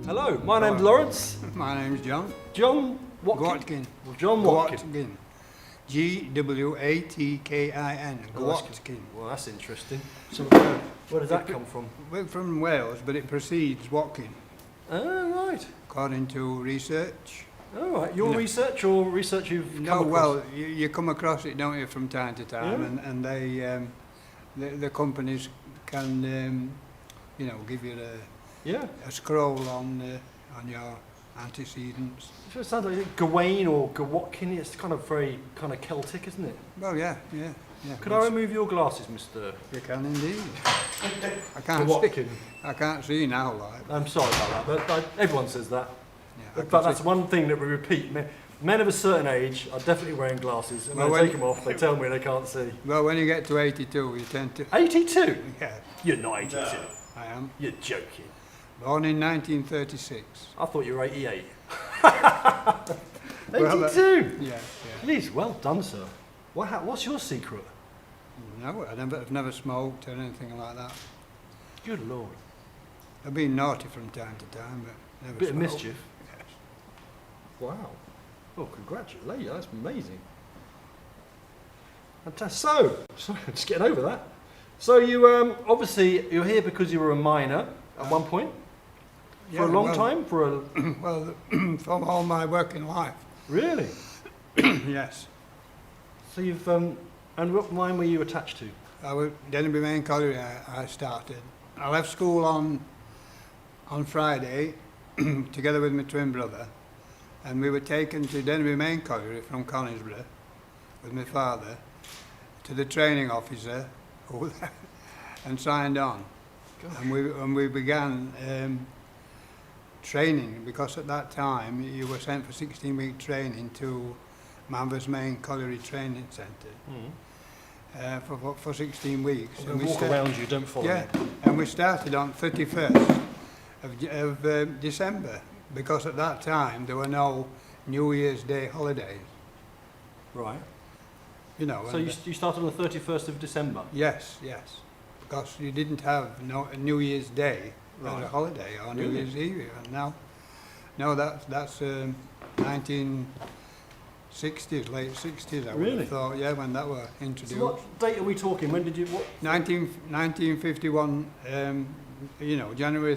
Hello, my name's Laurence. My name's John. John Gwatkin. John Gwatkin. Gwatkin. Gwatkin. Well, that's interesting. So, where does that come from? We're from Wales, but it precedes Watkin, Oh, right. according to research. All right. Your research or research you've come No, across? well, you come across it, don't you, from time to time, Yeah. and they, the companies can, you know, give you Yeah. a scroll on your antecedents. So it sounds like Gawain or Gwatkin. It's kind of very kind of Celtic, isn't it? Well, yeah. Could I remove your glasses, Mr. You can indeed. I Gwatkin? I can't see now, like. I'm sorry about that, but everyone says that. Yeah, But that's one thing that we repeat. Men of a certain age are definitely wearing glasses, and Well, when when they take them off, they tell me they can't see. Well, when you get to 82, you tend to. 82? Yeah, You're not 82. I am. You're joking. Born in 1936. I thought you were 88. Well, 82? Yeah. Please, well done, sir. What's your secret? No, I've never smoked or anything like that. Good Lord. I've been naughty from time to time, but never Bit of smoked. mischief. Yes. Wow. Well, congratulations. That's amazing. Fantastic. So, sorry, I'm just getting over that. So you obviously you're here because you were a miner at one point for a long time. Well, from all my working life. Really? Yes. So you've and what mine were you attached to? I was Denby Main Colliery. I started. I left school on Friday, together with my twin brother, and we were taken to Denby Main Colliery from Conisborough with my father to the training officer, and signed on. Gosh. And we began training, because at that time you were sent for 16-week training to Manvers Main Colliery Training Centre for 16 weeks. I'm going to walk around you, don't follow me. And we started on 31st of December, because at that time there were no New Year's Day holidays. Right. You know. So you started on the 31st of December? Yes, because you didn't have New Year's Day as Right. a holiday, or New Really? Year's Eve. And now, that's 1960s, late 60s. I would Really? have thought, yeah, when that were So introduced. what date are we talking? When did you? 1951. You know, December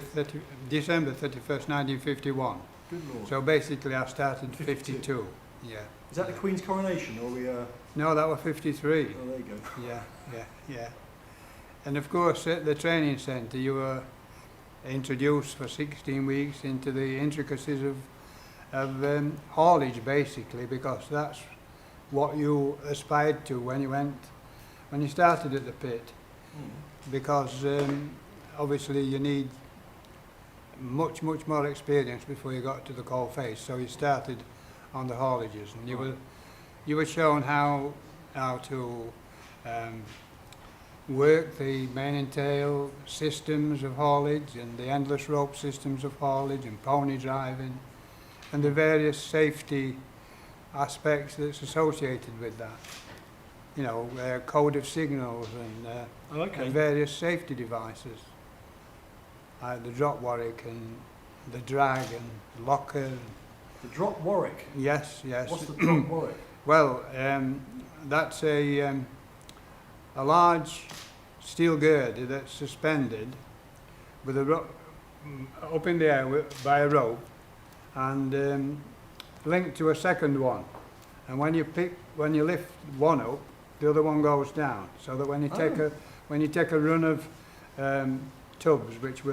31st, 1951. Good Lord. So basically, I started 52. 52. Yeah. Is that the Queen's coronation, or are we? No, that was 53. Oh, there you go. Yeah. And of course, at the training centre, you were introduced for 16 weeks into the intricacies of haulage, basically, because that's what you aspired to when you started at the pit. Because obviously you need much more experience before you got to the coal face. So you started on the haulages, and you were shown how to work the main and tail systems of haulage, and the endless rope systems of haulage, and pony driving, and the various safety aspects that's associated with that. You know, code of signals and various safety devices, like the drop warwick and the drag and locker. The drop warwick. Yes. What's the drop warwick? Well, that's a large steel girder that's suspended with a up in the air by a rope, and linked to a second one. And when you lift one up, the other one goes down. So that when you take a run of tubs, which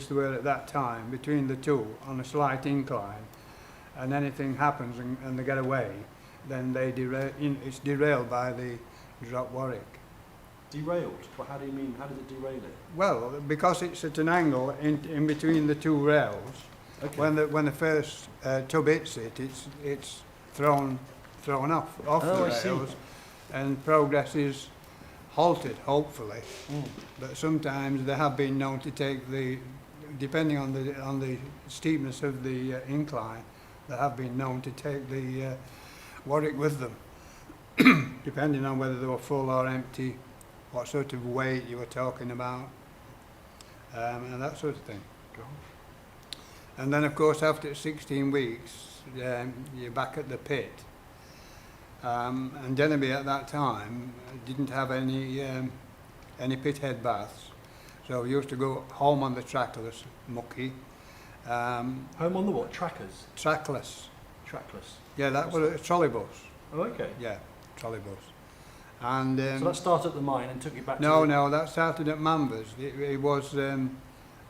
they were at that time, between the two on a slight incline, and anything happens and they get away, then it's derailed by the drop warwick. Derailed? Well, how do you mean? How does it derail it? Well, because it's at an angle in between the two rails. Okay. When the first tub hits it, it's thrown off the rails, and progress is halted, hopefully. But sometimes they have been known to take depending on the steepness of the incline, they have been known to take the warwick with them, depending on whether they were full or empty, what sort of weight you were talking about, and that sort of thing. And then, of course, after 16 weeks, you're back at the pit. And Denby at that time didn't have any pit head baths, so we used to go home on the trackless mucky. Home on the what? Trackers? Trackless. Trackless. Yeah, that was a trolley bus. Oh, okay. Yeah, trolley bus. And so that started at the mine and took you back no, to... No, that started at Manvers. It was the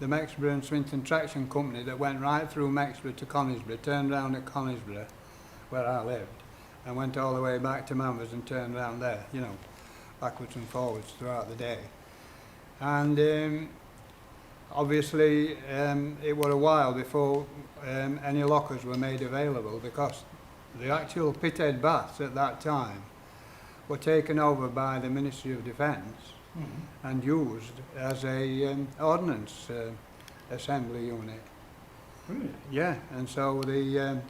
Mexborough and Swinton Traction Company that went right through Mexborough to Conisbrough, turned round at Conisbrough, where I lived, and went all the way back to Manvers and turned round there, you know, backwards and forwards throughout the day. And obviously it was a while before any lockers were made available, because the actual pithead baths at that time were taken over by the Ministry of Defence and used as a ordnance assembly unit. Really? Yeah, and so the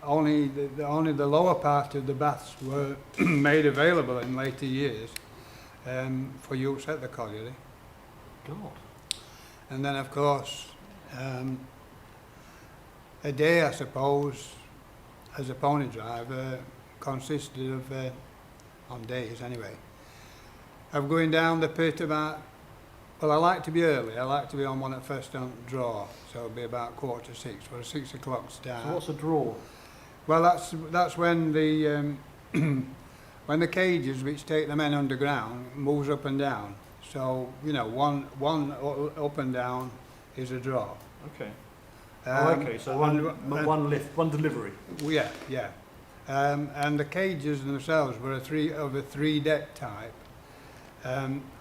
only the lower part of the baths were made available in later years for use at the colliery. God. And then, of course, a day, I suppose, as a pony driver consisted of, on days anyway, of going down the pit about, well, I like to be early. I like to be on one at first on draw, so it'll be about 5:45, or 6 o'clock start. So what's a draw? Well, that's when the when the cages which take the men underground moves up and down. So you know, one up and down is a draw. Okay. Okay. So one lift, one delivery. Yeah, yeah. And the cages themselves were a three deck type,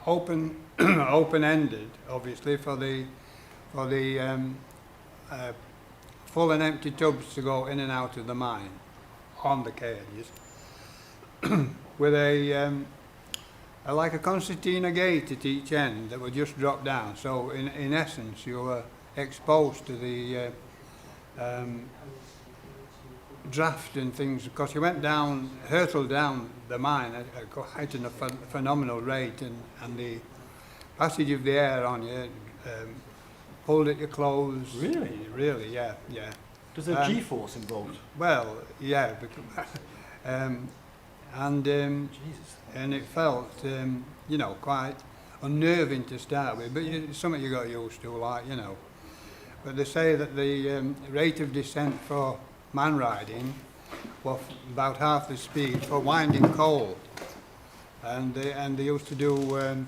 open-ended, obviously for the full and empty tubs to go in and out of the mine on the cages, with like a concertina gate at each end that would just drop down. So in essence, you were exposed to the draft and things, because you went down, hurtled down the mine at quite a phenomenal rate, and the passage of the air on you pulled at your clothes. Really? Really, yeah, yeah. Does there G-force involved? Well, yeah, Jesus. And it felt, you know, quite unnerving to start with, but it's something you got used to, like, you know. But they say that the rate of descent for man riding was about half the speed for winding coal, and they used to do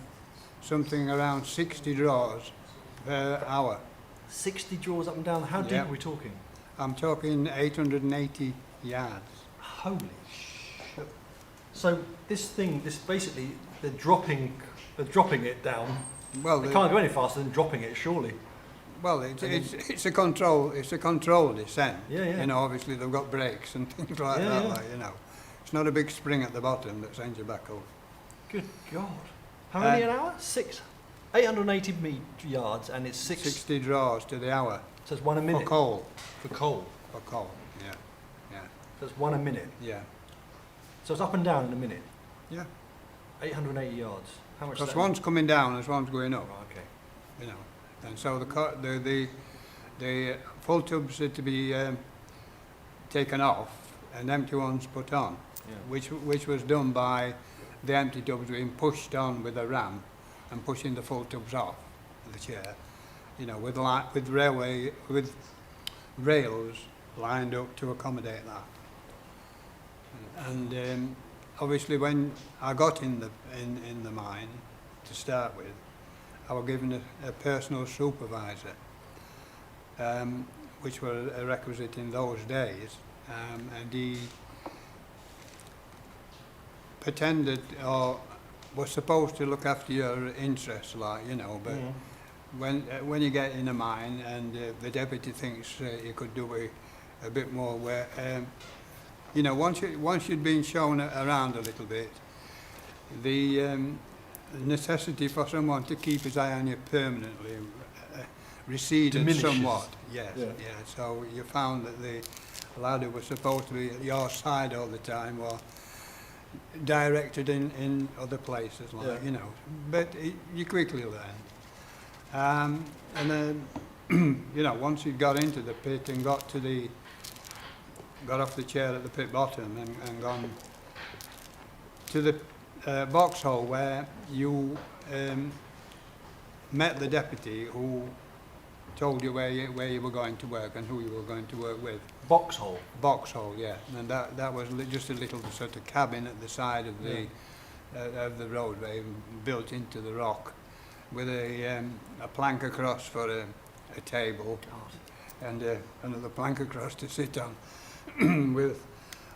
something around 60 draws per hour. 60 draws up and down. How deep Yeah. are we talking? I'm talking 880 yards. Holy shit. So this basically, they're dropping it down. Well, They can't go any faster than dropping it, surely. Well, it's a controlled descent. Yeah, yeah. You know, obviously they've got brakes and things like Yeah, that. yeah. Like, you know, it's not a big spring at the bottom that sends you back up. Good God. How many an hour? 880 yards, and it's 60 draws to the hour. So it's one a minute. For coal. For coal. For coal. Yeah. Yeah. So it's one a minute. Yeah. So it's up and down in a minute. Yeah. 880 yards. How much? Because one's coming down and one's going up. Oh, okay. You know, and so the full tubs are to be taken off and empty ones put on, Yeah. which was done by the empty tubs being pushed on with a ram and pushing the full tubs off the chair, you know, with rails lined up to accommodate that. And obviously, when I got in the mine to start with, I was given a personal supervisor, which was a requisite in those days, and he pretended or was supposed to look after your interests, like, you know, but when you get in a mine and the deputy thinks you could do a bit more, where you know, once you'd been shown around a little bit, the necessity for someone to keep his eye on you permanently receded Diminishes. somewhat. Yes, Yeah. yeah. So you found that the lad who was supposed to be at your side all the time was directed in other places, like, Yeah. you know. But you quickly learn. And then you know, once you got into the pit and got off the chair at the pit bottom and gone to the box hole where you met the deputy who told you where you were going to work and who you were going to work with. Box hole? Box hole, yeah. And that was just a little sort of cabin at the side of the roadway, built into the rock, with a plank across for a table. God. And another plank across to sit on. With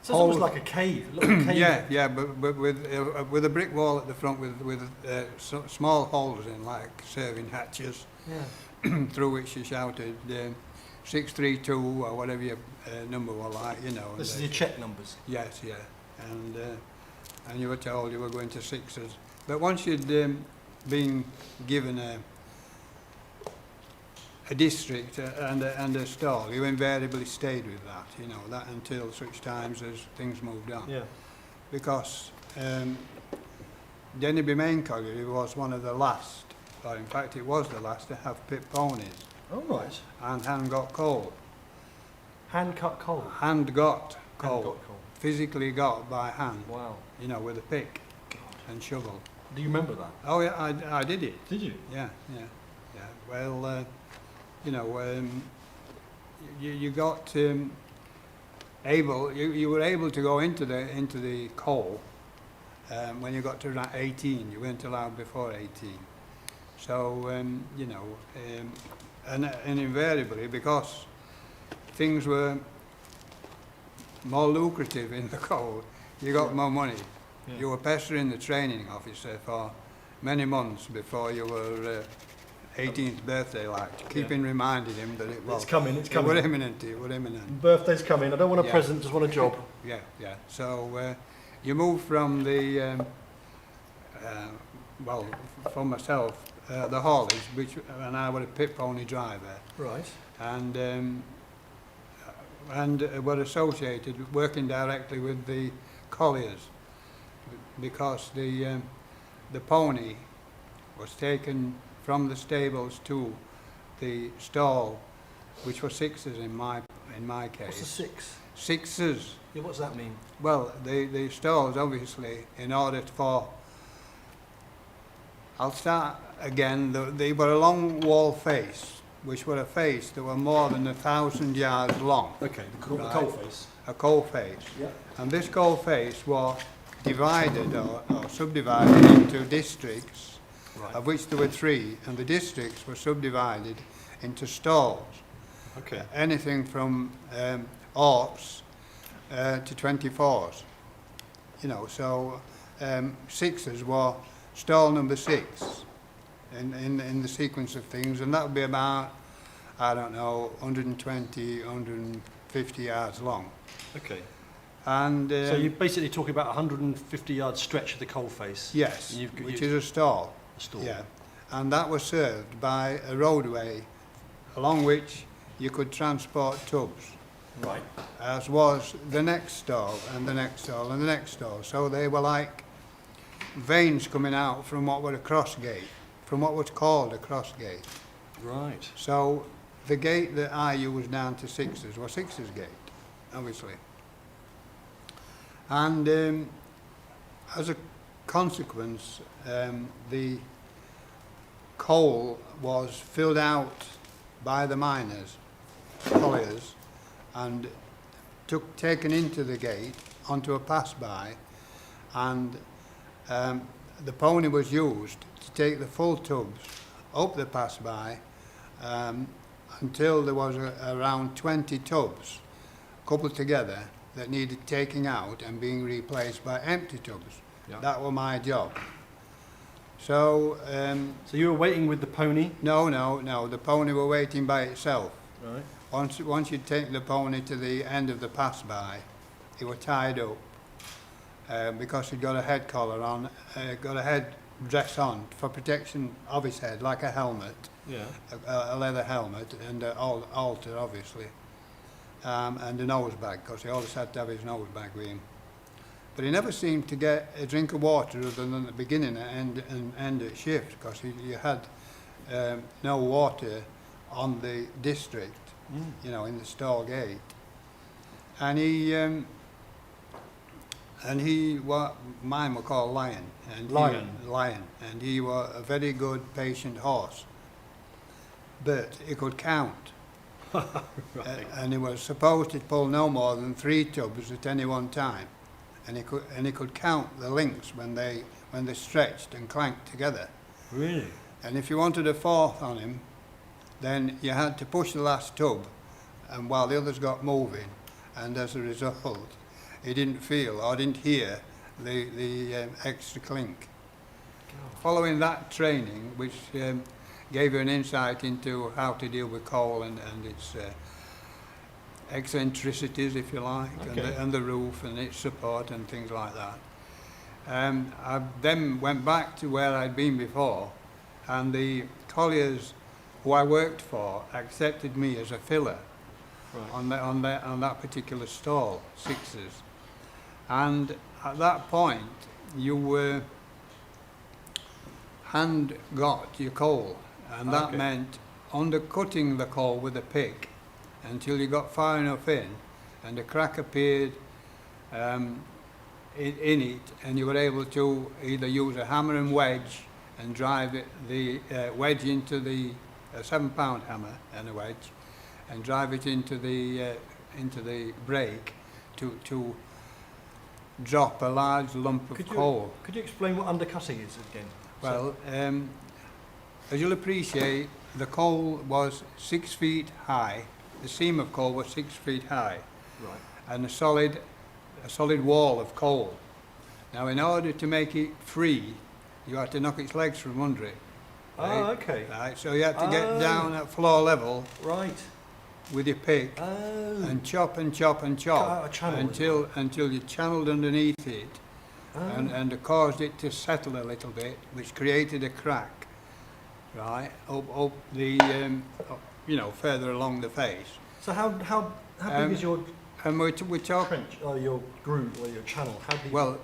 so it's almost like a cave, a little cave. Yeah, but with a brick wall at the front with small holes in, like serving hatches, through which you shouted 632 or whatever your number was like, you know. This is your check numbers. Yes, yeah, and you were told you were going to Sixers. But once you'd been given a district and a stall, you invariably stayed with that, you know, that until such times as things moved on. Yeah. Because Denby Main Colliery was one of the last, or in fact it was the last, to have pit ponies. Oh, right. And hand-got coal. Hand-cut coal? Hand-got coal. Hand-got coal. Physically got by hand. Wow. You know, with a pick and shovel. Do you remember that? Oh, yeah, I did it. Did you? Yeah. Well, you know, you got you were able to go into the coal when you got to around 18. You weren't allowed before 18. So you know, and invariably, because things were more lucrative in the coal, you got more money. Yeah. You were pestering the training officer for many months before you were 18th birthday, like, keeping reminding him that it was. It's coming. It was imminent. Birthday's coming. I don't want a present, just want a job. Yeah. So you moved from the, well, for myself, the haulage, and I was a pit pony driver. Right. And were associated, working directly with the colliers, because the pony was taken from the stables to the stall, which were Sixers in my case. What's a six? Sixers. Yeah, what's that mean? Well, the stalls, obviously, in order for... I'll start again. They were a long wall face, which were a face that were more than 1,000 yards long. Okay, the coal face. A coal face. Yeah. And this coal face was divided or subdivided into districts, right, of which there were 3, and the districts were subdivided into stalls. Okay. Anything from aughts to 24s. You know, so Sixers were stall number 6 in the sequence of things, and that would be about, I don't know, 120, 150 yards long. Okay. And so you're basically talking about a 150-yard stretch of the coal face. Yes, which is a stall. A stall. Yeah, and that was served by a roadway along which you could transport tubs. Right. As was the next stall and the next stall and the next stall. So they were like veins coming out from what were a cross gate, from what was called a cross gate. Right. So the gate that I used down to Sixers was Sixers Gate, obviously. And as a consequence, the coal was filled out by the miners, colliers, and taken into the gate onto a pass-by, and the pony was used to take the full tubs up the pass-by until there was around 20 tubs coupled together that needed taking out and being replaced by empty tubs. Yeah. That was my job. So so you were waiting with the pony? No, the pony were waiting by itself. Right. Once you'd taken the pony to the end of the pass-by, it was tied up because he'd got a head collar on, got a head dress on for protection of his head, like a helmet. Yeah. A leather helmet and an halter, obviously, and a nose bag, because he always had to have his nose bag with him. But he never seemed to get a drink of water other than at the beginning and end of shift, because you had no water on the district, you know, in the store gate. And he mine were called Lion. And Lion. And he was a very good, patient horse. But he could count. Right. And he was supposed to pull no more than 3 tubs at any one time. And he could count the links when they stretched and clanked together. Really? And if you wanted a 4th on him, then you had to push the last tub, and while the others got moving, and as a result, he didn't feel or didn't hear the extra clink. God. Following that training, which gave you an insight into how to deal with coal and its eccentricities, if you like, Okay. and the roof and its support and things like that. I then went back to where I'd been before, and the colliers who I worked for accepted me as a filler Right. on that particular stall, 6s. And at that point, you hand got your coal, and that Okay. meant undercutting the coal with a pick until you got far enough in, and a crack appeared in it, and you were able to either use a hammer and wedge and drive the wedge into the 7-pound hammer and a wedge, and drive it into the break to drop a large lump of coal. Could you explain what undercutting is again? Well, as you'll appreciate, the coal was 6 feet high. The seam of coal was 6 feet high, Right. and a solid wall of coal. Now, in order to make it free, you had to knock its legs from under it. Oh, okay. Right, so you had to get down at floor level Right. with your pick Oh. and chop and chop and Cut out chop a channel, until you channeled underneath it, Oh. and caused it to settle a little bit, which created a crack, right, up the, you know, further along the face. So how big is your And we're talking, trench, or your groove, or your channel? How deep? well,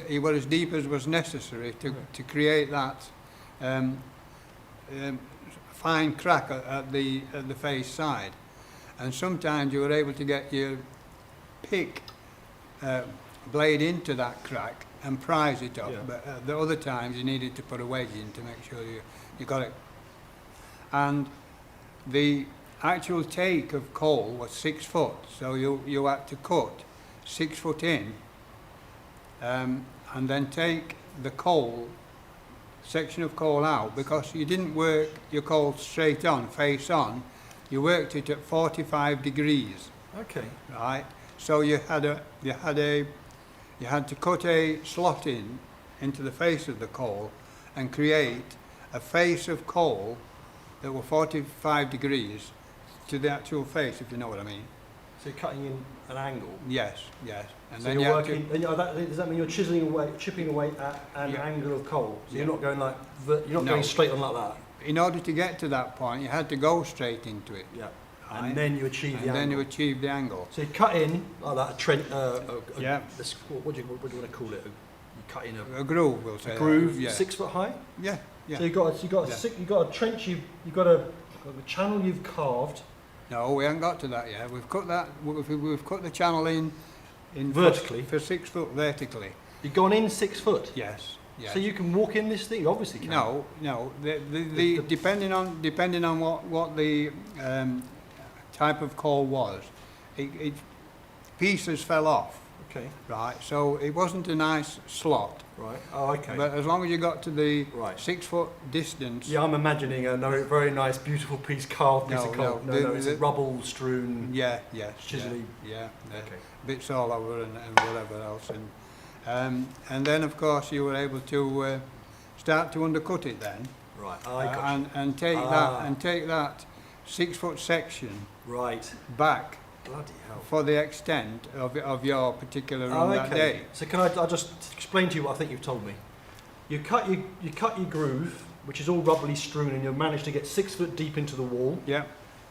it was as deep as was necessary to create that fine crack at the face side. And sometimes you were able to get your pick blade into that crack and prise it up, Yeah. but at the other times you needed to put a wedge in to make sure you got it. And the actual take of coal was 6 foot, so you had to cut 6 foot in, and then take the section of coal out, because you didn't work your coal straight on, face on. You worked it at 45 degrees, Okay. right? So you had to cut a slot into the face of the coal and create a face of coal that were 45 degrees to the actual face, if you know what I mean. So you're cutting in an angle. Yes, yes. And So then you're you had working. Does that mean you're chipping away at an Yeah. angle of coal? So Yeah. you're not going like you're not No. going straight on like that. in order to get to that point, you had to go straight into it. Yeah. Right. And then you achieve the And then angle. you achieve the angle. So you cut in like that. A trench. Yeah. What do you want to call it? You cut in A groove, we'll say. a groove Yeah. 6 foot high. Yeah, yeah. So you got a trench. You got a channel you've carved. No, we haven't got to that yet. We've cut that. We've cut the channel in Vertically? for 6 foot vertically. You've gone in 6 foot. Yes. Yes. So you can walk in this thing. You obviously can. No. The depending on what the type of coal was, it pieces fell off. Okay. Right. So it wasn't a nice slot. Right. Oh, okay. But as long as you got to the Right. 6 foot distance. Yeah, I'm imagining a very nice, beautiful carved piece No, of coal. no, No, it's the- rubble strewn. Yeah. Yes. Chiselly. Yeah. Okay. Bits all over and whatever else, and then of course you were able to start to undercut it then, Right. I got you. and take that 6 foot section Right. back Bloody hell. for the extent of your particular run that okay. day. So can I just explain to you what I think you've told me? You cut your groove, which is all rubbly strewn, and you managed to get 6 foot deep into the wall. Yeah.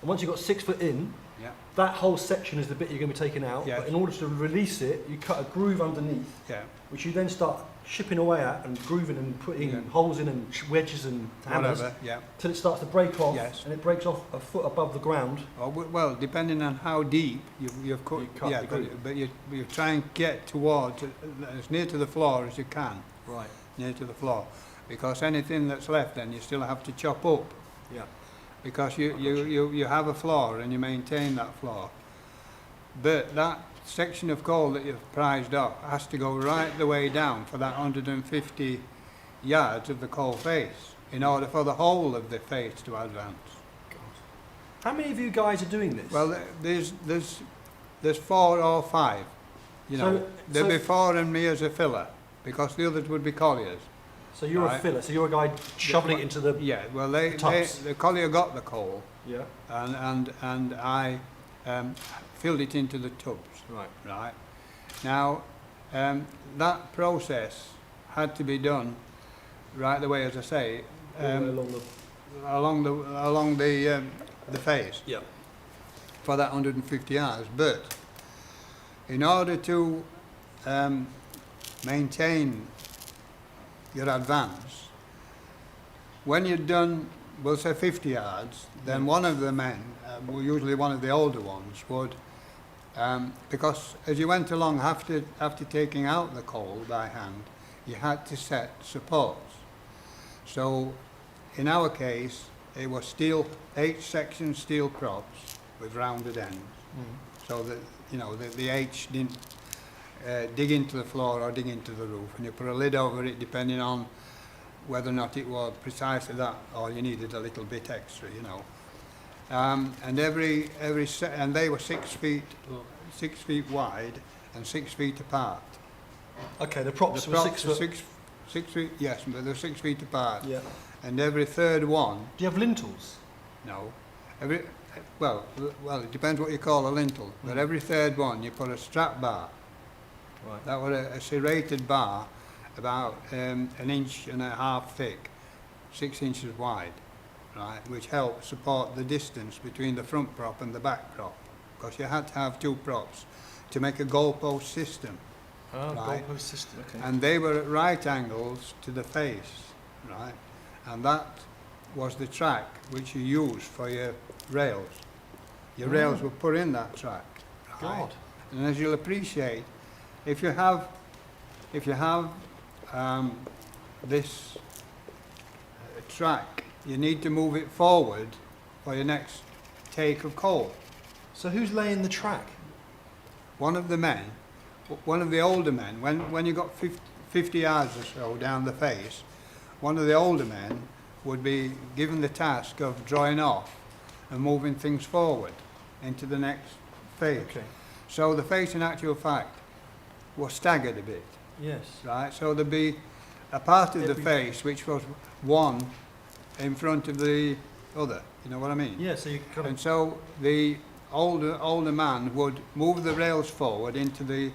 And once you've got 6 foot in, Yeah. that whole section is the bit you're going to be taking out. Yes. But in order to release it, you cut a groove underneath, Yeah. which you then start chipping away at and grooving and putting Yeah. holes in and wedges and hammers Whatever. Yeah. till it starts to break off. Yes. And it breaks off a foot above the ground. Or, well, depending on how deep you've cut, You cut yeah, the groove. but you try and get towards as near to the floor as you can, Right. near to the floor, because anything that's left then you still have to chop up, Yeah. because you have a floor and you maintain that floor. But that section of coal that you've prized up has to go right the way down for that 150 yards of the coal face in order for the whole of the face to advance. How many of you guys are doing this? Well, there's 4 or 5. You know, So- there'll so- be 4 and me as a filler, because the others would be colliers. so you're a right. filler. So you're a guy shoveling it into the. Yeah, well, The tubs. the collier got the coal, Yeah. and I filled it into the tubs. Right. Right. Now, that process had to be done right the way, as I say, All the way along the. along the face. Yeah. For that 150 yards, but in order to maintain your advance, when you're done, we'll say 50 yards, then Yeah. one of the men, usually one of the older ones, would, because as you went along after taking out the coal by hand, you had to set supports. So in our case, it was steel, 8-section steel props with rounded ends, so that, you know, the H didn't dig into the floor or dig into the roof, and you put a lid over it depending on whether or not it was precisely that, or you needed a little bit extra, you know. And and they were 6 feet wide and 6 feet apart. Okay. The props The were props 6 were foot. 6 feet, yes, but they're 6 feet apart. Yeah. And every third one, Do you have lintels? no, well, it depends what you call a lintel, but every third one you put a strap bar. Right. That was a serrated bar, about 1.5 inches thick, 6 inches wide, right, which helped support the distance between the front prop and the back prop, because you had to have 2 props to make a goalpost system, Ah, Right. goalpost system. Okay. and they were at right angles to the face, right, and that was the track which you used for your rails. Your rails were put in that track. right? God. And as you'll appreciate, if you have this track, you need to move it forward for your next take of coal. So who's laying the track? One of the men, one of the older men, when you got 50 yards or so down the face, one of the older men would be given the task of drawing off and moving things forward into the next phase. Okay. So the face, in actual fact, was staggered a bit, Yes. right? So there'd be a part of the Every- face which was one in front of the other, you know what I mean? Yeah. So you kind And of. so the older man would move the rails forward into the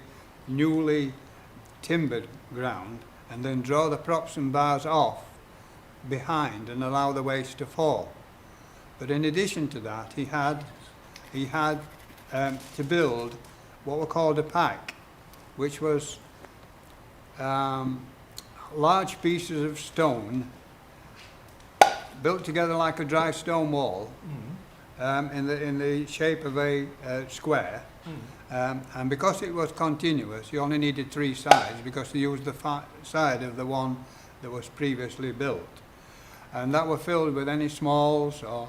newly timbered ground and then draw the props and bars off behind and allow the waste to fall. But in addition to that, he had to build what were called a pack, which was large pieces of stone built together like a dry stone wall, in the shape of a square. And because it was continuous, you only needed 3 sides, because they used the side of the one that was previously built. And that were filled with any smalls or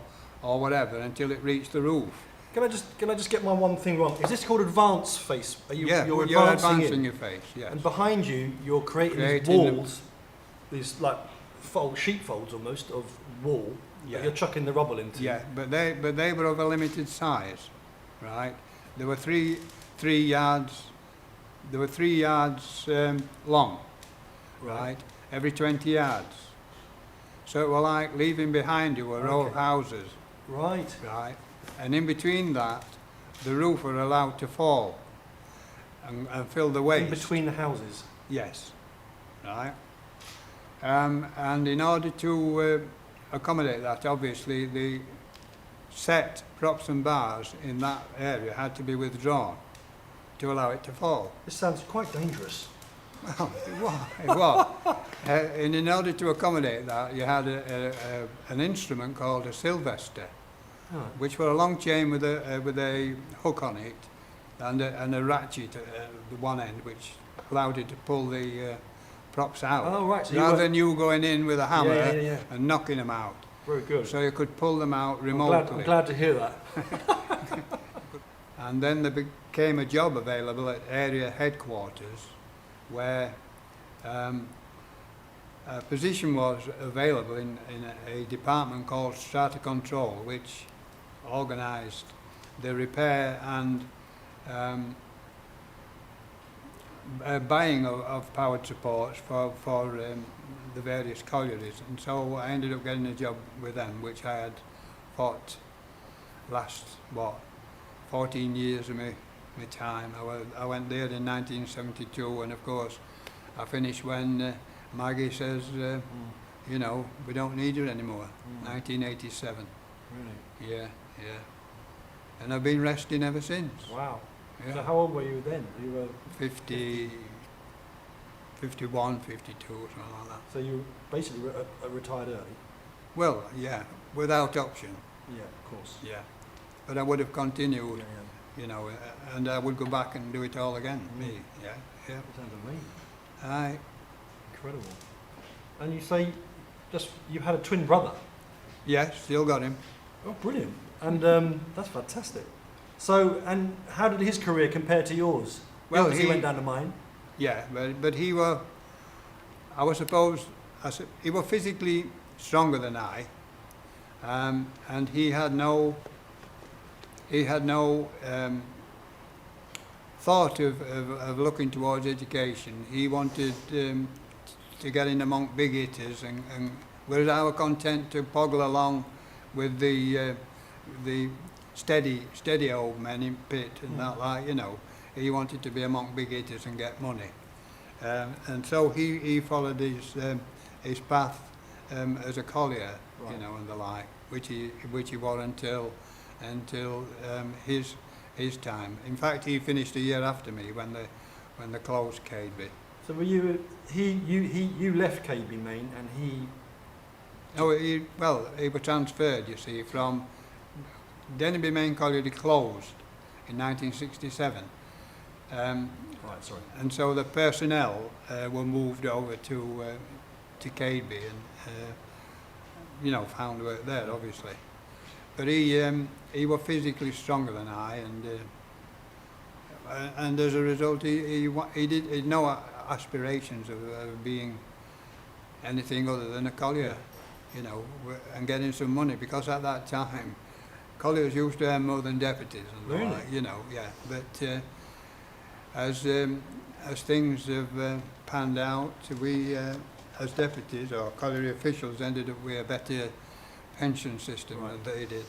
whatever until it reached the roof. Can I just get my one thing wrong? Is this called advance face? Are you? Yeah, You're you're advancing advancing in. your face, yes. And behind you, you're creating these Creating the- walls, these like sheepfolds almost of wall Yeah. that you're chucking the rubble into. Yeah, but they were of a limited size, right? There were 3 yards. They were 3 yards long, right? Every 20 yards. So it was like leaving behind you a row of Okay. houses, Right. right? And in between that, the roof were allowed to fall and fill the waste. In between the houses. Yes, right. And in order to accommodate that, obviously the set props and bars in that area had to be withdrawn to allow it to fall. This sounds quite dangerous. Well, it was. And in order to accommodate that, you had an instrument called a Sylvester, Oh. which was a long chain with a hook on it and a ratchet at the one end, which allowed it to pull the props out. Oh, right. So rather than you going in with a hammer yeah. and knocking them out. Very good. So you could pull them out remotely. I'm glad to hear that. And then there became a job available at area headquarters where a position was available in a department called Strata Control, which organised the repair and buying of powered supports for the various collieries. And so I ended up getting a job with them, which I had fought last, 14 years of my time. I went there in 1972, and of course I finished when Maggie says, you know, we don't need you anymore. 1987. Really? Yeah. And I've been resting ever since. Wow. Yeah. So how old were you then? You were 50, 51, 52, or something like that. So you basically retired early? Well, yeah, without option, Yeah, of course. yeah. But I would have continued, Yeah. you know, and I would go back and do it all again, me, yeah. That sounds amazing. Aye. Incredible. And you say you had a twin brother? Yes, still got him. Oh, brilliant. And that's fantastic. So, and how did his career compare to yours? Well, he went down the mine. Yeah, but he was, I was supposed, he was physically stronger than I, and he had no thought of looking towards education. He wanted to get in among big hitters, and whereas I was content to poggle along with the steady old men in pit and that, like, you know. He wanted to be among big hitters and get money, and so he followed his path as a collier, you know, and the like, which he was until his time. In fact, he finished a year after me when they closed KB. So were you you left KB Main and he? No, he was transferred, you see, from Denby Main Colliery closed in 1967. Right, sorry. And so the personnel were moved over to KB and you know, found work there, obviously. But he was physically stronger than I, and as a result, he had no aspirations of being anything other than a collier, you know, and getting some money, because at that time, colliers used to earn more than deputies, and really? like, you know, yeah. But as things have panned out, we as deputies or colliery officials ended up with a better pension system than they did.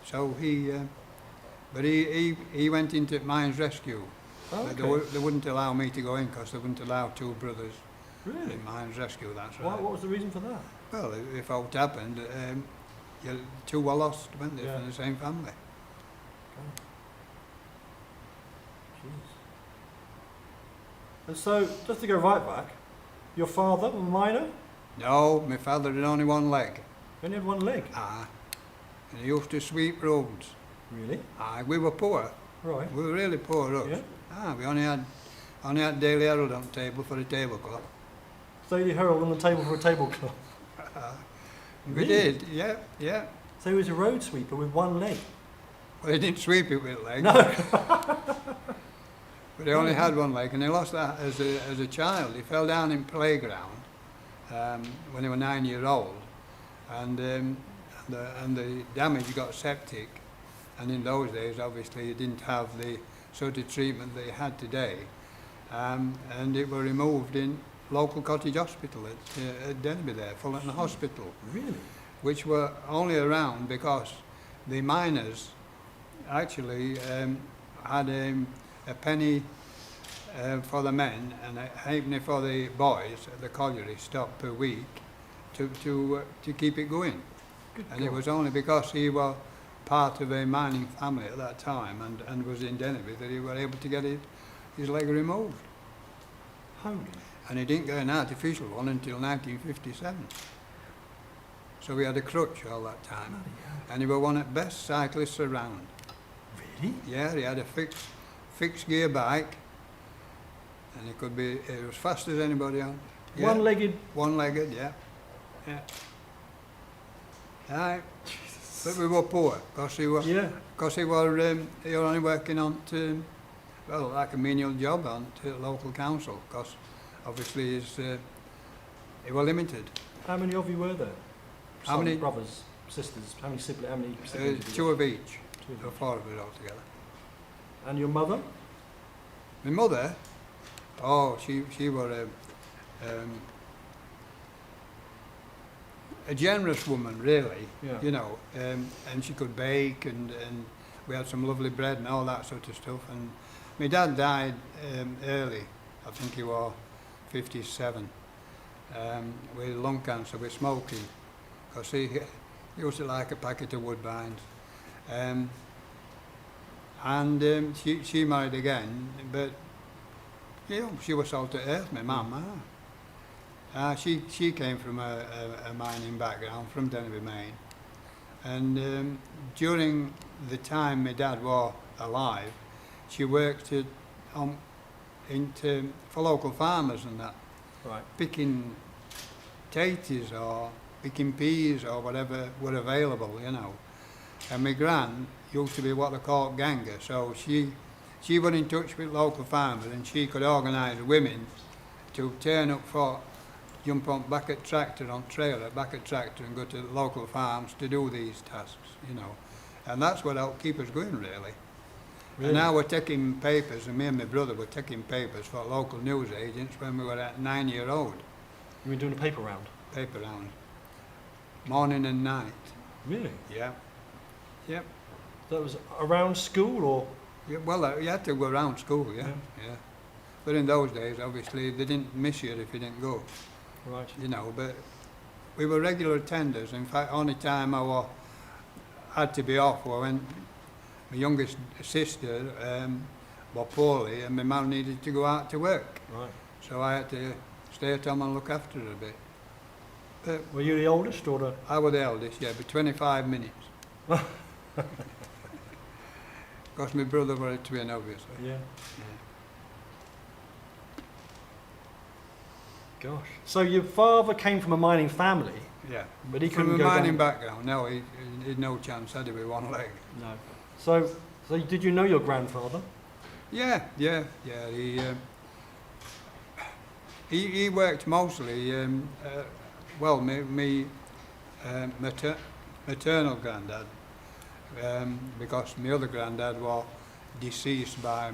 So he went into mines rescue. Oh, But okay. they wouldn't allow me to go in because they wouldn't allow two brothers Really? in mines rescue. That's right. What was the reason for that? Well, if aught happened, two were lost, weren't they, Yeah. from the same family. Jeez. And so, just to go right back, your father, a miner, No, my father had only one leg. only had one leg. And he used to sweep roads. Really? We were poor. Right. We were really poor, us. Yeah. We only had Daily Herald on the table for a tablecloth. Daily Herald on the table for a tablecloth. We Really? did, yeah. So he was a road sweeper with one leg. Well, he didn't sweep it with a leg. No. But he only had one leg, and he lost that as a child. He fell down in playground when he was 9 years old, and the damage got septic. And in those days, obviously, you didn't have the sort of treatment that you had today, and it was removed in local cottage hospital at Denby there, Fullerton Hospital. Really? Which were only around because the miners actually had a penny for the men and a halfpenny for the boys at the colliery stock per week to keep it going. Good And it God. was only because he was part of a mining family at that time and was in Denby that he was able to get his leg removed. Holy. And he didn't get an artificial one until 1957. So he had a crutch all that time. Bloody hell. And he was one of the best cyclists around. Really? Yeah, he had a fixed gear bike, and he could be as fast as anybody on. Yeah. One-legged. One-legged, yeah. Yeah. Aye. But we were poor, because he was, Yeah. he was only working on to, well, like a menial job on to local council, because obviously he was limited. How many of you were there? How many? Brothers, sisters. How many siblings? How many siblings? did you Two have? of each, Two of or each. four of us altogether. And your mother? My mother, oh, she was a generous woman, really. Yeah. You know, and she could bake, and we had some lovely bread and all that sort of stuff. And my dad died early. I think he was 57, with lung cancer, with smoking, because he used to like a packet of Woodbines. And she married again, but you know, she was salt of earth, my mum. She came from a mining background, from Denby, Maine. And during the time my dad was alive, she worked for local farmers and that, Right. picking tatties or picking peas or whatever were available, you know. And my gran used to be what they call ganger, so she was in touch with local farmers, and she could organise women to turn up for, jump on back at tractor, on trailer, back at tractor, and go to local farms to do these tasks, you know. And that's what helped keep us going, really. And now we're taking papers, and me and my brother were taking papers for local news agents when we were at 9-year-old, You were doing a paper round? paper round, morning and night. Really? Yeah. Yep. That was around school or? Yeah, well, you had to go around school, yeah, Yeah. yeah. But in those days, obviously, they didn't miss you if you didn't go, Right. you know. But we were regular attenders. In fact, only time I had to be off was when my youngest sister was poorly and my mum needed to go out to work. Right. So I had to stay at home and look after her a bit. But Were you the oldest or the? I was the eldest, yeah, but 25 minutes. Because my brother was a twin, obviously. Yeah. Gosh. So your father came from a mining family, Yeah. but he From couldn't a go mining down. background, no, he had no chance, had he, with one leg. No. So did you know your grandfather? Yeah. He worked mostly, well, me maternal granddad, because my other granddad was deceased by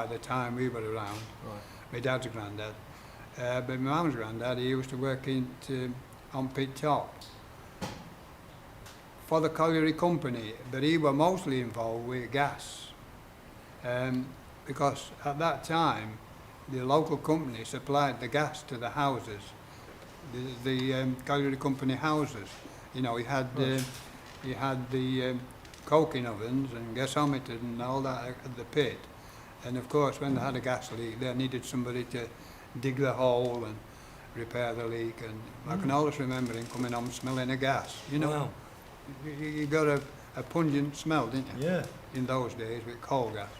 the time we were around, Right. my dad's granddad. But my mum's granddad, he used to work on pit top for the colliery company, but he was mostly involved with gas, because at that time the local company supplied the gas to the houses, the colliery company houses. You know, he had the coking ovens and gasometers and all that at the pit, and of course when they had a gas leak they needed somebody to dig the hole and repair the leak, and I can always remember him coming home smelling of gas. You know, Wow. you got a pungent smell, didn't you? Yeah. In those days with coal gas.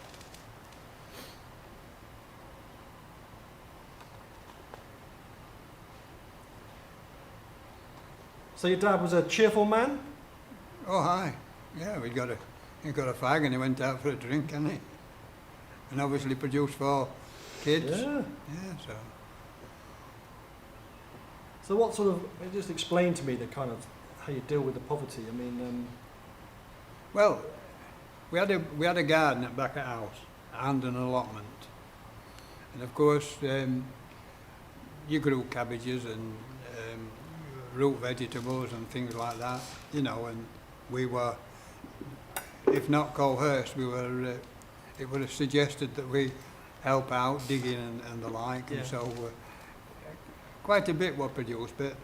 So your dad was a cheerful man? Oh, hi. Yeah, he got a fag and he went out for a drink, hadn't he? And obviously produced 4 kids. Yeah. Yeah, so. So what sort of, just explain to me the kind of, how you deal with the poverty. I mean, Well, we had a garden at back of the house and an allotment. And of course, you grew cabbages and root vegetables and things like that, you know, and we were, if not coerced, we were, it was suggested that we help out digging and the like, Yeah. and so quite a bit were produced, but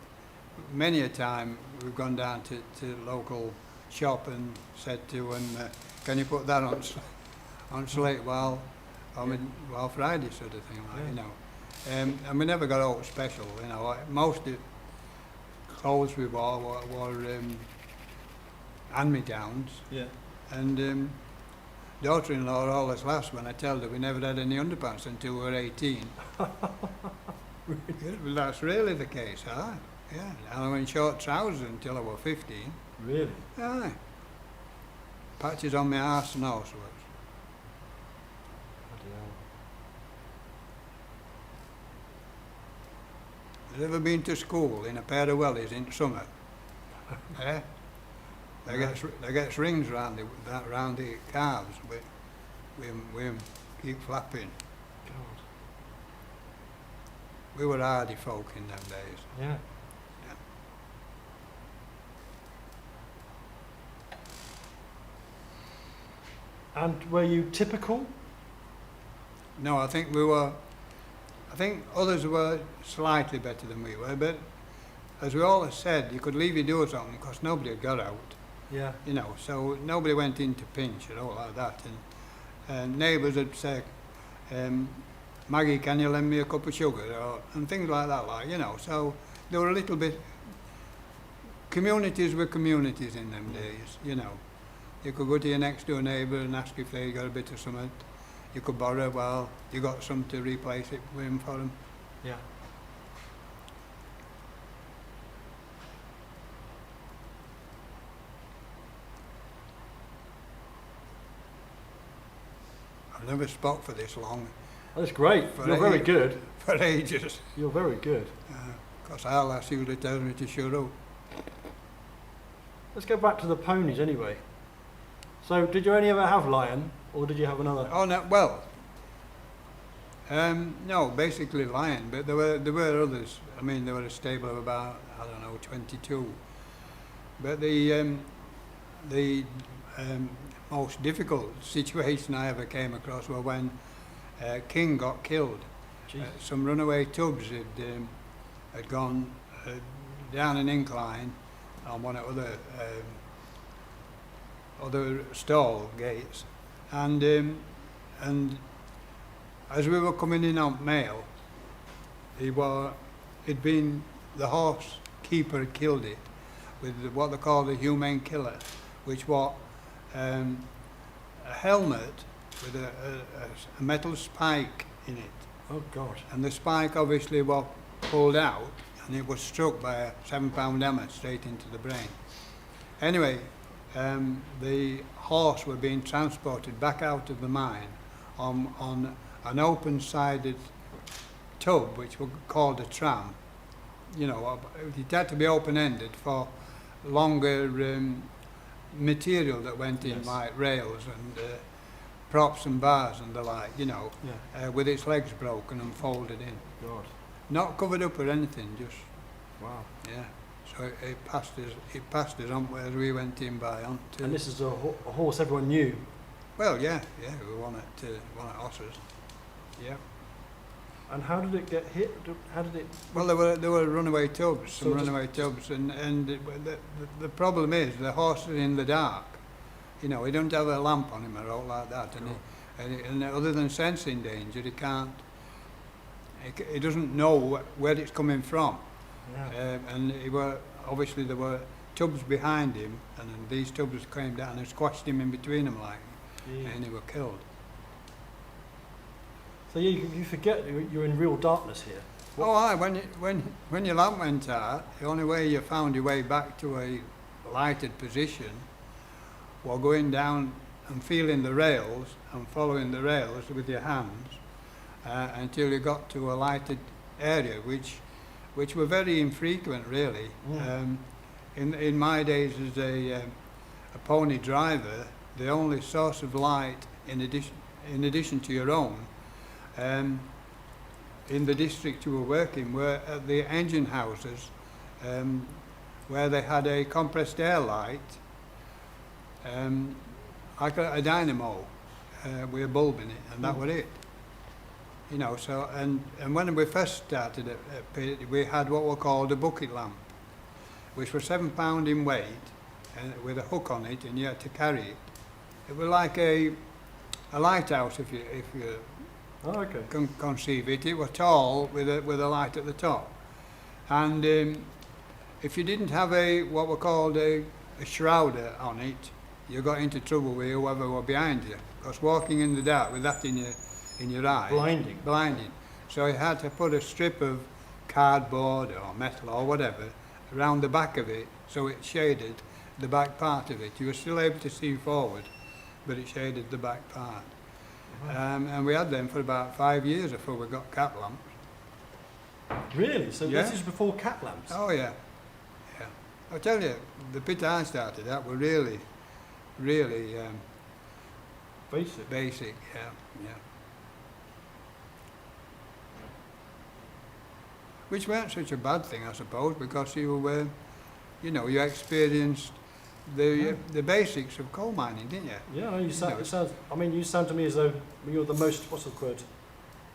many a time we've gone down to local shop and said to them, can you put that on slate while Friday sort of thing, like, you know. And we never got out special, you know. Most of the clothes we wore were hand-me-downs. Yeah. And daughter-in-law always laughs when I tell her we never had any underpants until we were 18. Well, that's really the case, huh? Yeah. And I went in short trousers until I was 15. Really? Aye. Patches on my arse and all sorts. Bloody hell. Have you ever been to school in a pair of wellies in summer? Eh? They get rings round the calves with keep flapping. God. We were hardy folk in them days. Yeah. And were you typical? No, I think others were slightly better than we were, but as we always said, you could leave your doors open because nobody had got out. Yeah. You know, so nobody went into pinch or all like that. And neighbours would say, Maggie, can you lend me a cup of sugar? And things like that, like, you know. So they were a little bit, communities were communities in them days, you know. You could go to your next door neighbour and ask if they got a bit of something. You could borrow, well, you got some to replace it with him for them. Yeah. I've never spoke for this long, That's great. You're very good. for ages. You're very good. Because our lass usually tells me to shut up. Let's go back to the ponies anyway. So, did you only ever have Lion, or did you have another? Oh no, well, no, basically Lion, but there were others. I mean, there were a stable of about, I don't know, 22. But the most difficult situation I ever came across was when King got killed. Some runaway tubs had gone down an incline on one of the other stall gates, and as we were coming in on mail, it'd been the horse keeper had killed it with what they call the humane killer, which was a helmet with a metal spike in it. Oh God. And the spike obviously was pulled out and it was struck by a 7-pound hammer straight into the brain. Anyway, the horse were being transported back out of the mine on an open-sided tub, which was called a tram. You know, it had to be open-ended for longer material that went in, like rails and props and bars and the like, you know, with its legs broken and folded in. God. Not covered up or anything, just, Wow. yeah. So it passed us on as we went in by on to. And this is a horse everyone knew. Well, yeah, we won at horses. Yeah. And how did it get hit? How did it? Well, there were runaway tubs, So some just- runaway tubs, and the problem is the horse is in the dark. You know, he don't have a lamp on him or all like that, and other than sensing danger, he can't. He doesn't know where it's coming from. Yeah. And obviously there were tubs behind him, and then these tubs came down and squashed him in between them, like, and he were killed. So you forget you're in real darkness here. Oh, aye, when your lamp went out, the only way you found your way back to a lighted position was going down and feeling the rails and following the rails with your hands until you got to a lighted area, which were very infrequent, really. In my days as a pony driver, the only source of light in addition to your own in the district you were working were at the engine houses, where they had a compressed air light, like a dynamo with a bulb in it, and that was it. You know, so and when we first started at Pit, we had what were called a bucket lamp, which was £7 in weight, and with a hook on it, and you had to carry it. It was like a lighthouse, if you Oh, okay. can conceive it. It was tall with a light at the top, and if you didn't have what were called a shrouder on it, you got into trouble with whoever were behind you, because walking in the dark with that in your eye, blinding. So you had to put a strip of cardboard or metal or whatever around the back of it, so it shaded the back part of it. You were still able to see forward, but it shaded the back part. And we had them for about 5 years before we got cat lamps. Really? So Yeah. this is before cat lamps? Oh yeah, yeah. I tell you, the pit I started at were really Basic. yeah. Which weren't such a bad thing, I suppose, because you experienced the basics of coal mining, didn't you? Yeah, no, you sound to me as though you're the most, what's the word,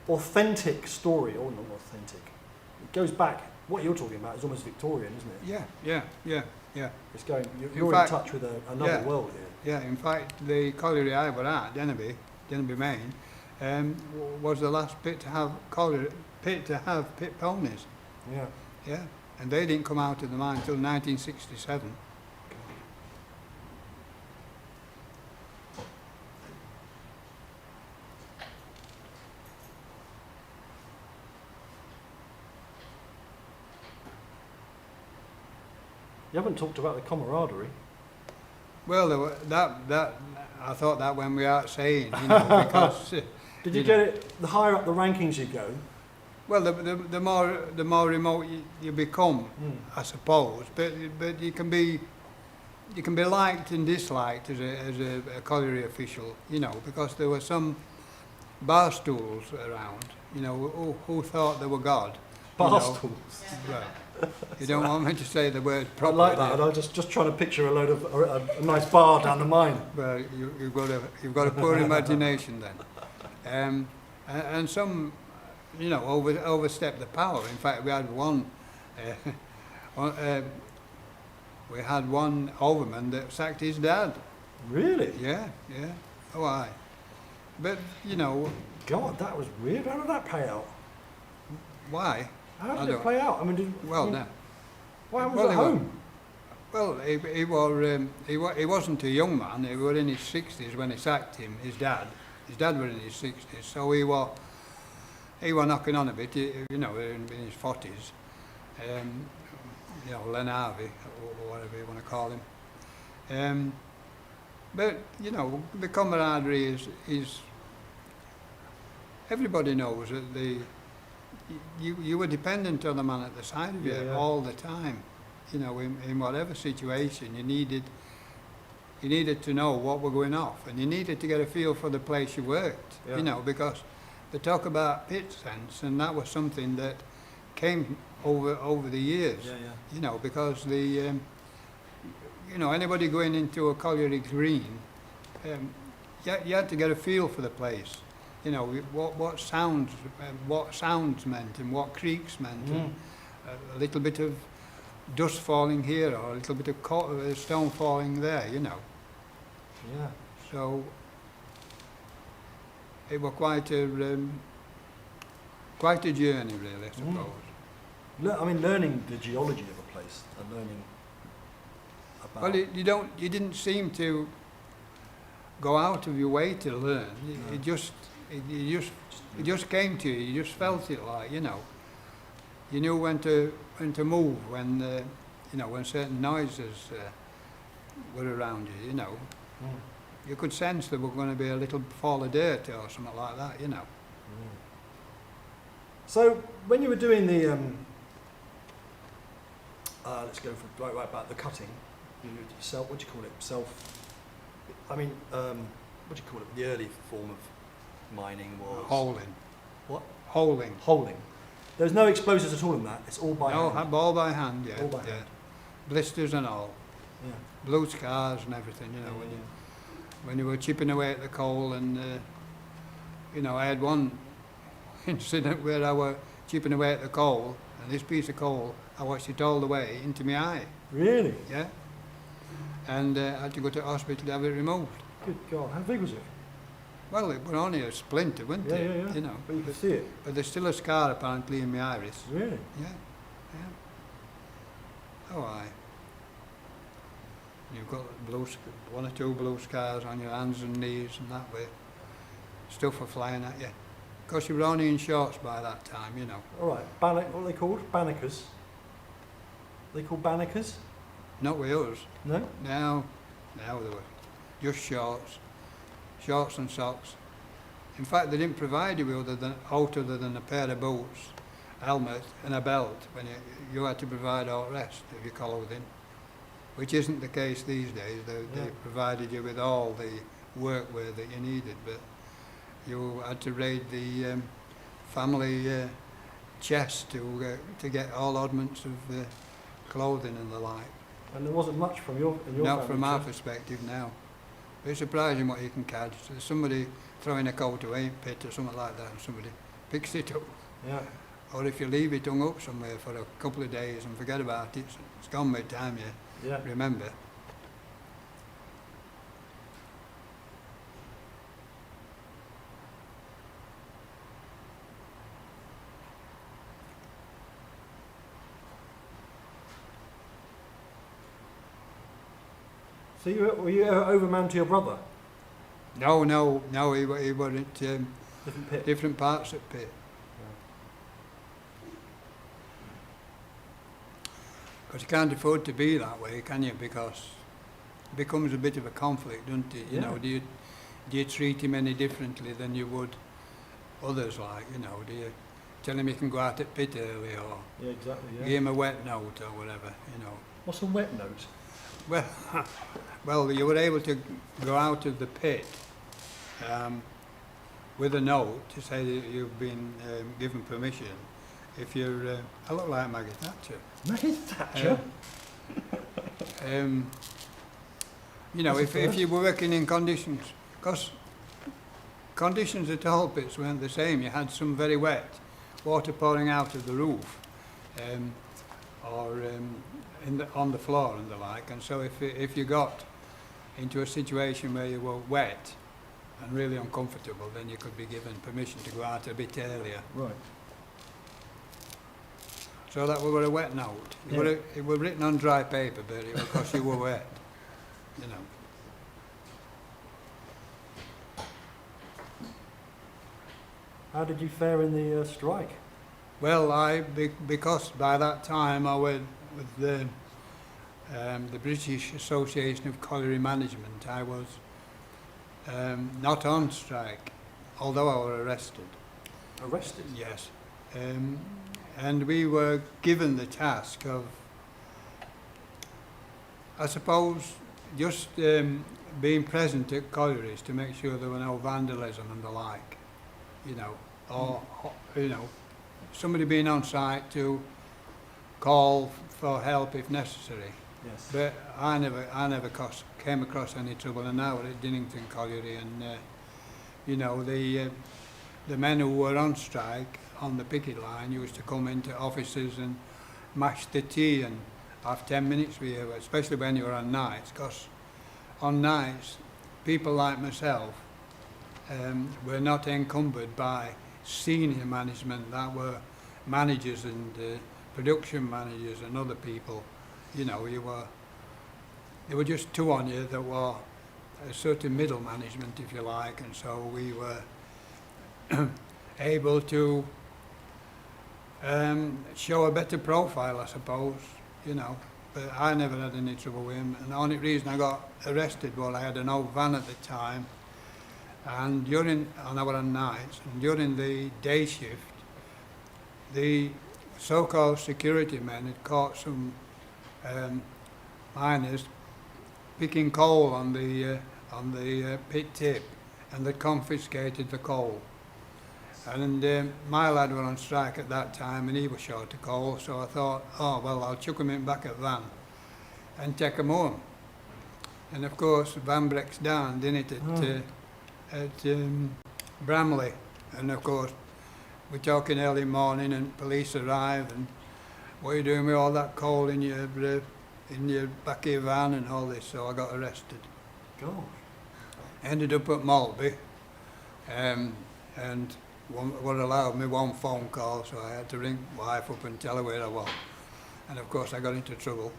authentic story, or not authentic. It goes back, what you're talking about is almost Victorian, isn't it? Yeah. It's going, you're in touch with another world here. Yeah, in fact, the colliery I were at, Denby, Main, was the last pit to have pit ponies. Yeah. Yeah, and they didn't come out of the mine until 1967. You haven't talked about the camaraderie. Well, that I thought that when we out saying, because Did you get it? The higher up the rankings you go. well, the more remote you become, I suppose. But you can be liked and disliked as a colliery official, because there were some bar stools around, who thought they were God. Bar stools. Right. You don't want me to say the word I properly. like that. And I was just trying to picture a load of a nice bar down the mine. Well, you've got a poor imagination then. And some, overstep the power. In fact, we had one overman that sacked his dad. Really? Yeah. Oh, aye. But God, that was weird. How did that play out? why? How did it play out? I mean, No. What happened Well, at home? Well, he wasn't a young man. He was in his 60s when he sacked him. His dad was in his 60s, so he was knocking on a bit. In his 40s. Len Harvey or whatever you want to call him. But the camaraderie is. Everybody knows that you were dependent on the man at the side of you all the time. In whatever situation, you needed to know what were going off, and you needed to get a feel for the place you worked. Because they talk about pit sense, and that was something that came over the years. Because anybody going into a colliery green, you had to get a feel for the place. What sounds meant and what creaks meant. And a little bit of dust falling here or a little bit of stone falling there, Yeah. So it was quite a journey, really, I suppose. I mean, learning the geology of a place and learning about. Well, you didn't seem to go out of your way to learn. No. It just came to you. You just felt it, like You knew when to move when when certain noises were around you. You could sense there were going to be a little fall of dirt or something like that. So when you were doing the let's go for right back, the cutting. What do you call it? What do you call it? The early form of mining was Holing. What? Holing. There's no explosives at all in that. It's all by hand. All by hand. Yeah. All by hand. Blisters and all. Yeah. Blue scars and everything. When you were chipping away at the coal, and I had one incident where I were chipping away at the coal, and this piece of coal, I watched it all the way into my eye. Really? Yeah. And I had to go to hospital to have it removed. Good God, how big was it? Well, it was only a splinter, wasn't Yeah, it? yeah, yeah. You know. But you could see it. But there's still a scar apparently in my iris. Really? Yeah. Yeah. Oh, aye. You've got one or two blue scars on your hands and knees and that way. Stuff for flying at you. Of course, you were only in shorts by that time, you know. All right. What are they called? Bannikers. Are they called bannikers? Not with us. No? Now they were just shorts and socks. In fact, they didn't provide you with other than a pair of boots, helmet and a belt when you had to provide all the rest of your clothing, which isn't the case these days. They provided you with all the workwear that you needed, but you had to raid the family chest to get all oddments of clothing and the like. And there wasn't much from your Not family from our chest? perspective now. It's surprising what you can catch. There's somebody throwing a coat away in pit or something like that and somebody picks it up. Yeah. Or if you leave it hung up somewhere for a couple of days and forget about it, it's gone by the time you Yeah. remember. So were you overman to your brother? No, he wasn't. Different pit? Different parts of pit. Because you can't afford to be that way, can you? Because it becomes a bit of a conflict, doesn't it? You know, do you treat him any differently than you would others, like, you know? Do you tell him he can go out at pit early, or Yeah, exactly, yeah. give him a wet note or whatever, you know? What's a wet note? Well, you were able to go out of the pit with a note to say that you've been given permission. If you're, I look like Maggie Thatcher. Maggie Thatcher? You know, if you were working in conditions, because conditions at all pits weren't the same. You had some very wet, water pouring out of the roof, or on the floor and the like. And so if you got into a situation where you were wet and really uncomfortable, then you could be given permission to go out a bit earlier. Right. So that were a wet note. It were written on dry paper, but it was because you were wet, you know. How did you fare in the strike? Well, because by that time I was with the British Association of Colliery Management, I was not on strike, although I was arrested. Arrested? Yes. And we were given the task of, I suppose, just being present at collieries to make sure there were no vandalism and the like, you know, or you know, somebody being on site to call for help if necessary. Yes. But I never came across any trouble, and now we're at Dinnington Colliery, and you know, the men who were on strike on the picket line used to come into offices and mash the tea and have 10 minutes with you, especially when you were on nights, because on nights, people like myself were not encumbered by senior management that were managers and production managers and other people. You know, there were just two on you that were a certain middle management, if you like, and so we were able to show a better profile, I suppose, you know. But I never had any trouble with him, and the only reason I got arrested was I had an old van at the time, and I was on nights, and during the day shift, the so-called security men had caught some miners picking coal on the pit tip, and they confiscated the coal. And my lad was on strike at that time, and he was short of coal, so I thought, oh well, I'll chuck him in back at van and take him home. And of course, the van breaks down, didn't it, at Bramley, and of course we're talking early morning, and police arrive, and what are you doing with all that coal in in the back of your van and all this, so I got arrested. Gosh. Ended up at Maltby, and were allowed me one phone call, so I had to ring my wife up and tell her where I was. And of course I got into trouble.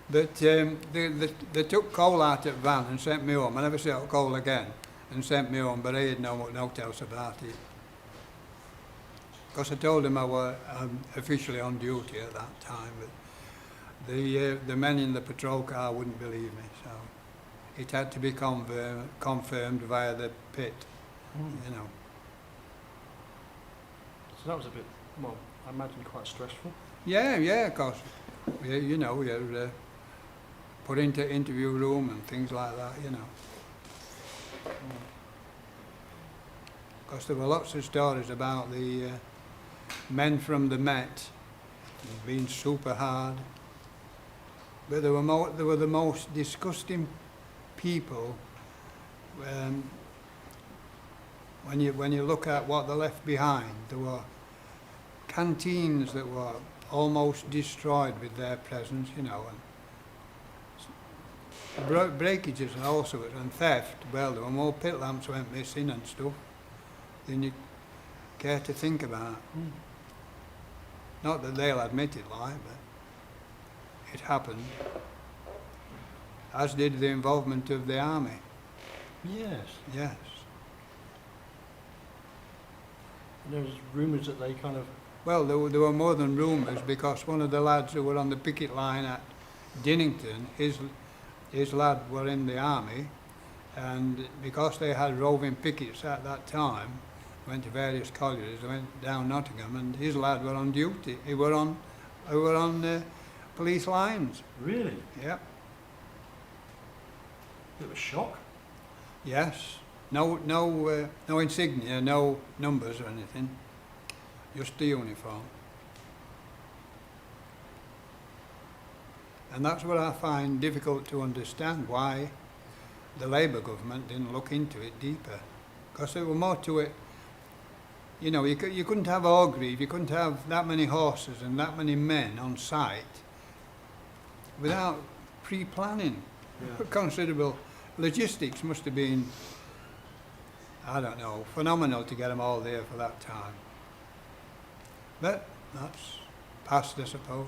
But they took coal out of the van and sent me home. I never saw coal again, and sent me home, but I had no else about it. Because I told them I was officially on duty at that time, but the men in the patrol car wouldn't believe me, so it had to be confirmed via the pit, you know. So that was a bit, well, I imagine quite stressful. Yeah, of course. You know, you're put into interview room and things like that, you know. Because there were lots of stories about the men from the Met being super hard. But they were the most disgusting people when you look at what they left behind. There were canteens that were almost destroyed with their presence, you know, and breakages and all sorts, and theft. Well, there were more pit lamps went missing and stuff than you care to think about. Not that they'll admit it, like, but it happened. As did the involvement of the army. Yes. Yes. There's rumours that they kind of... Well, there were more than rumours, because one of the lads who were on the picket line at Dinnington, his lad were in the army, and because they had roving pickets at that time, went to various colleges, they went down Nottingham, and his lad were on duty. He were on police lines. Really? Yep. Bit of a shock. Yes. No insignia, no numbers or anything. Just the uniform. And that's what I find difficult to understand, why the Labour government didn't look into it deeper. Because there were more to it. You know, you couldn't have Orgreave, you couldn't have that many horses and that many men on site without pre-planning. Yeah. Considerable logistics must have been, I don't know, phenomenal to get them all there for that time. But that's past, I suppose.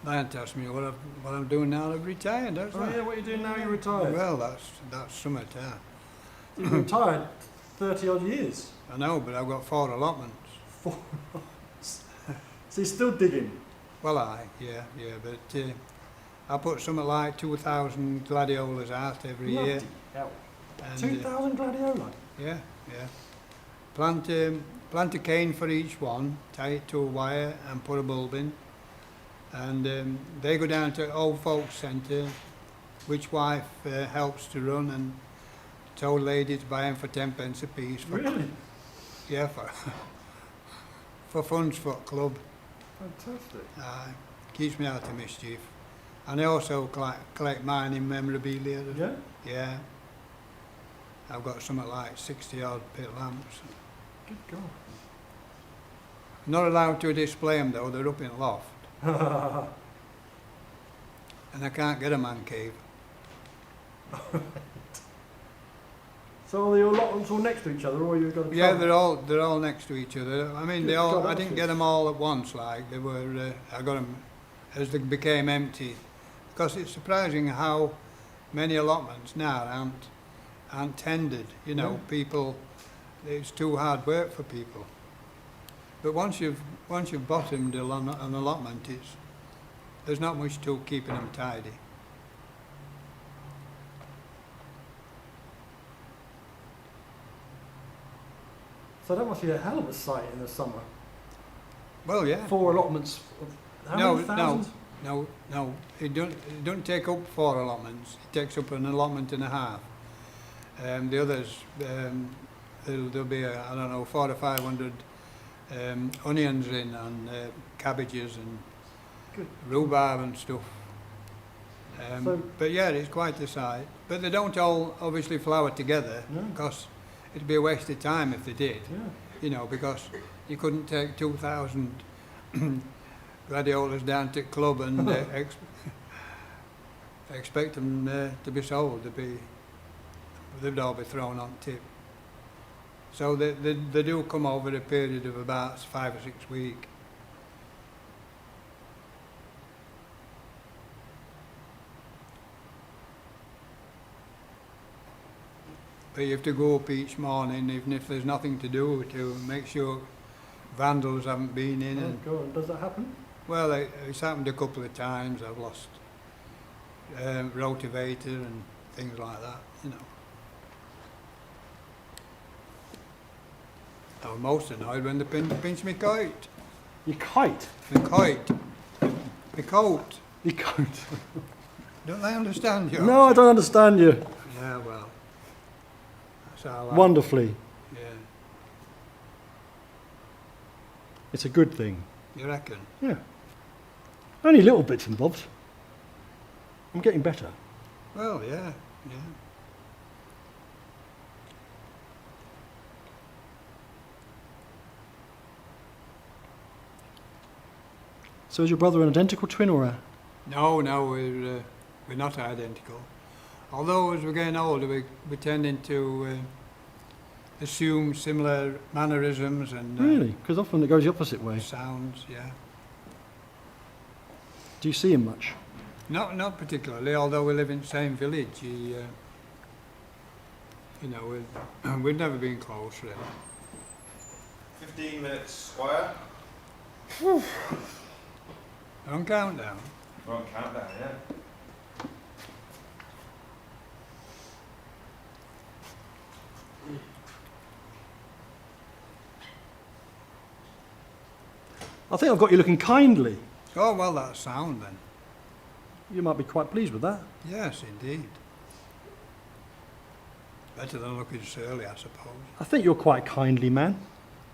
They haven't asked me what I'm doing now I've retired, has Oh yeah, what are you doing now you're retired? Well, that's summer time. You've been retired 30 odd years. I know, but I've got 4 allotments. 4 allotments. So you're still digging? Well, yeah, but I put something like 2,000 gladiolas out every year. Hell. And, 2,000 gladiola? Yeah. Plant a cane for each one, tie it to a wire and put a bulb in. And they go down to Old Folks Centre, which wife helps to run, and told ladies buy them for 10 pence a piece. Really? Yeah, for Funds Foot Club. Fantastic. Keeps me out of mischief. And I also collect mining memorabilia. Yeah? Yeah. I've got something like 60 odd pit lamps. Good God. Not allowed to display them though, they're up in loft. And I can't get a man cave. So are your allotments all next to each other, or you've got to... Yeah, they're all next to each other. I mean, Good I God, didn't get them all at once, like they were. I got them as they became empty, because it's surprising how many allotments now aren't tended. You know, people. It's too hard work for people. But once you've bottomed an allotment, there's not much to keeping them tidy. So that must be a hell of a sight in the summer. Well, yeah. 4 allotments. How many thousands? No. It don't take up 4 allotments. It takes up an allotment and a half. The others, there'll be, I don't know, 400 or 500 onions in, and cabbages and Good. rhubarb and stuff. So- But yeah, it's quite the site. But they don't all obviously flower together, No. because it'd be a waste of time if they did. Yeah. You know, because you couldn't take 2,000 gladiolas down to the club and expect them to be sold. They'd all be thrown on tip. So they do come over a period of about 5 or 6 weeks. But you have to go up each morning, even if there's nothing to do, to make sure vandals haven't been in. Oh, And God. Does that happen? well, it's happened a couple of times. I've lost rotavator and things like that, you know. I was most annoyed when they pinched my kite. Your kite? My kite. My coat. Your coat? Don't they understand you? No, I don't understand you. Yeah, well. That's how I... Wonderfully. Yeah. It's a good thing. You reckon? Yeah. Only little bits and bobs. I'm getting better. Well, yeah, yeah. So is your brother an identical twin or a... No, we're not identical. Although as we're getting older, we're tending to assume similar mannerisms and Really? Because often it goes the opposite way. sounds. Yeah, Do you see him much? not particularly. Although we live in the same village, you know, we've never been close really. 15 minutes, Squire. On countdown. We're on countdown, yeah. I think I've got you looking kindly. Oh well, that's sound then. You might be quite pleased with that. Yes, indeed. Better than looking surly, I suppose. I think you're quite a kindly man.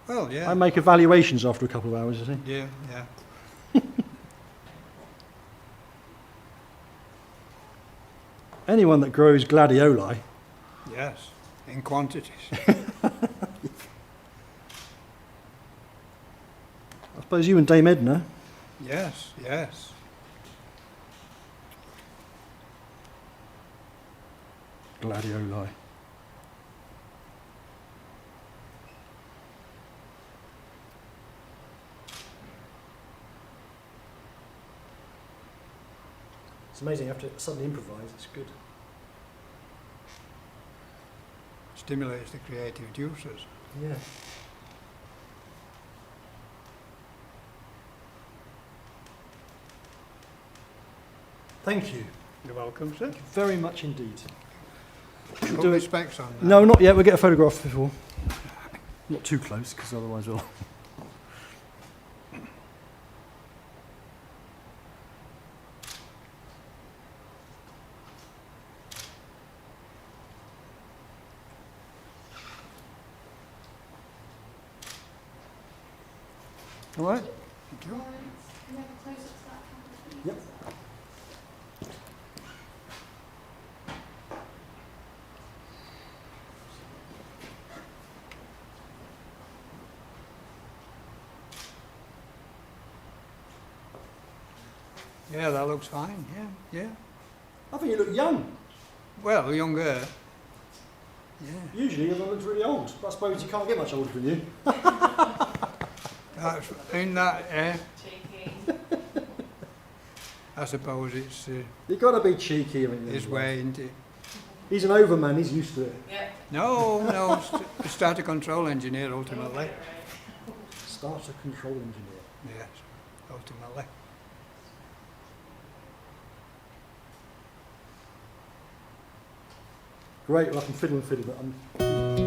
Well, yeah. I make evaluations after a couple of hours, you see. Yeah, yeah. Anyone that grows gladioli, Yes, in quantities. I suppose you and Dame Edna, Yes, yes. gladioli. It's amazing you have to suddenly improvise, it's good. Stimulates the creative juices. Yeah. Thank you. You're welcome, sir. Very much indeed. Should Put do the it. specs on that. No, not yet. We'll get a photograph before. Not too close, because otherwise we'll... All right? Thank you. Laurence, can you have a close-up to that camera, please? Yep. Yeah, that looks fine. Yeah, yeah. I think you look young. Well, younger. Yeah. Usually everyone looks really old, but I suppose you can't get much older than you. That's, ain't that, Cheeky. I suppose it's You've got to be cheeky. Haven't you? his way, isn't it? He's an overman, he's used to it. Yep. No, starter control engineer ultimately. Starter control engineer. Yes, ultimately. Great, well I can fiddle and fiddle, but I'm